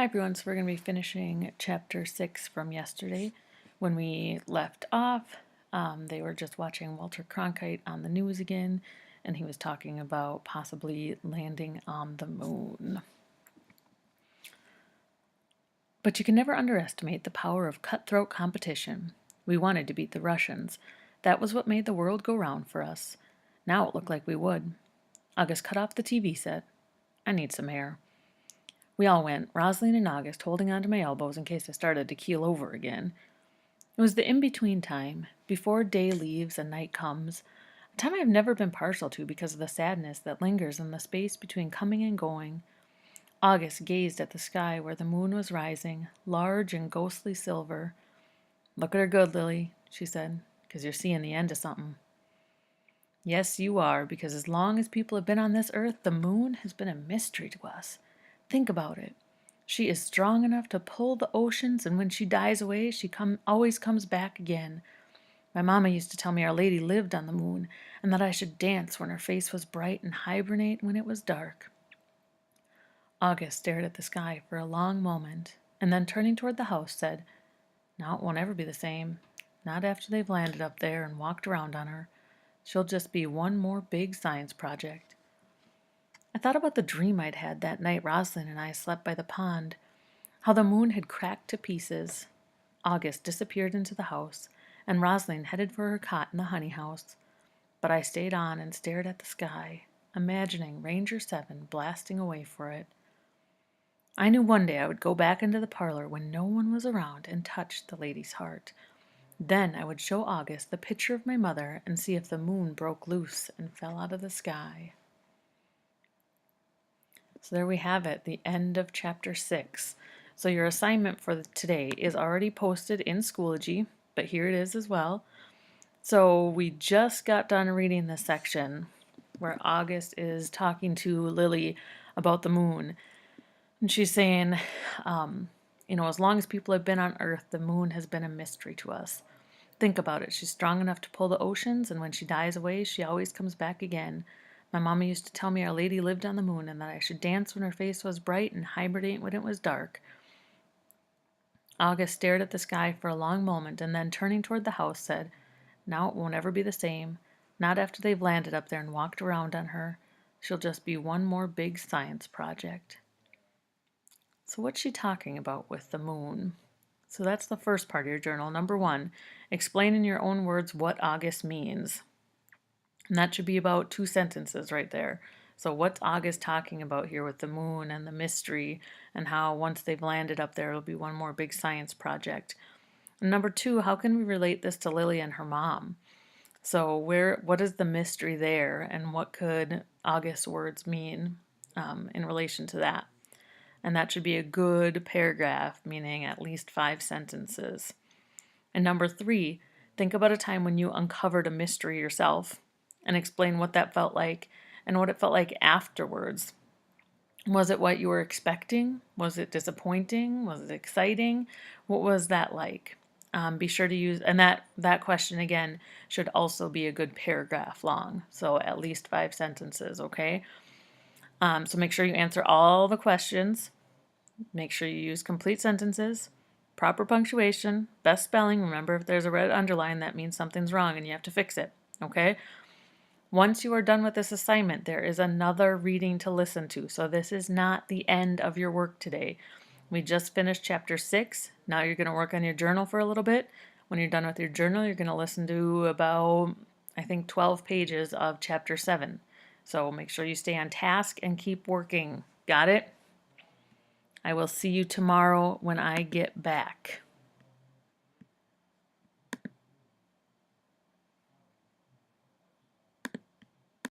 Hi everyone, so we're going to be finishing chapter 6 from yesterday. When we left off, they were just watching Walter Cronkite on the news again, and he was talking about possibly landing on the moon. But you can never underestimate the power of cutthroat competition. We wanted to beat the Russians. That was what made the world go round for us. Now it looked like we would. August cut off the TV set. I need some air. We all went, Rosalind and August holding onto my elbows in case I started to keel over again. It was the in-between time, before day leaves and night comes, a time I've never been partial to because of the sadness that lingers in the space between coming and going. August gazed at the sky where the moon was rising, large and ghostly silver. "Look at her good, Lily," she said, "'cause you're seeing the end of something." "Yes, you are, because as long as people have been on this earth, the moon has been a mystery to us. Think about it. She is strong enough to pull the oceans, and when she dies away, she always comes back again. My mama used to tell me Our Lady lived on the moon, and that I should dance when her face was bright and hibernate when it was dark." August stared at the sky for a long moment, and then turning toward the house said, "Now it won't ever be the same. Not after they've landed up there and walked around on her. She'll just be one more big science project." I thought about the dream I'd had that night Rosalind and I slept by the pond, how the moon had cracked to pieces. August disappeared into the house, and Rosalind headed for her cot in the honey house. But I stayed on and stared at the sky, imagining Ranger 7 blasting away for it. I knew one day I would go back into the parlor when no one was around and touch the lady's heart. Then I would show August the picture of my mother and see if the moon broke loose and fell out of the sky. So there we have it, the end of chapter 6. So your assignment for today is already posted in Schoology, but here it is as well. So we just got done reading this section where August is talking to Lily about the moon. And she's saying, as long as people have been on Earth, the moon has been a mystery to us. Think about it. She's strong enough to pull the oceans, and when she dies away, she always comes back again. My mama used to tell me Our Lady lived on the moon and that I should dance when her face was bright and hibernate when it was dark. August stared at the sky for a long moment and then, turning toward the house, said, "Now it won't ever be the same. Not after they've landed up there and walked around on her. She'll just be one more big science project." So what's she talking about with the moon? So that's the first part of your journal. Number 1, explain in your own words what August means. And that should be about 2 sentences right there. So what's August talking about here with the moon and the mystery and how once they've landed up there, it'll be one more big science project. And number 2, how can we relate this to Lily and her mom? So what is the mystery there, and what could August's words mean in relation to that? And that should be a good paragraph, meaning at least 5 sentences. And number 3, think about a time when you uncovered a mystery yourself and explain what that felt like and what it felt like afterwards. Was it what you were expecting? Was it disappointing? Was it exciting? What was that like? Be sure to use, and that question again should also be a good paragraph long, so at least 5 sentences, okay? So make sure you answer all the questions. Make sure you use complete sentences, proper punctuation, best spelling. Remember, if there's a red underline, that means something's wrong and you have to fix it, okay? Once you are done with this assignment, there is another reading to listen to. So this is not the end of your work today. We just finished chapter 6. Now you're going to work on your journal for a little bit. When you're done with your journal, you're going to listen to about, I think, 12 pages of chapter 7. So make sure you stay on task and keep working. Got it? I will see you tomorrow when I get back.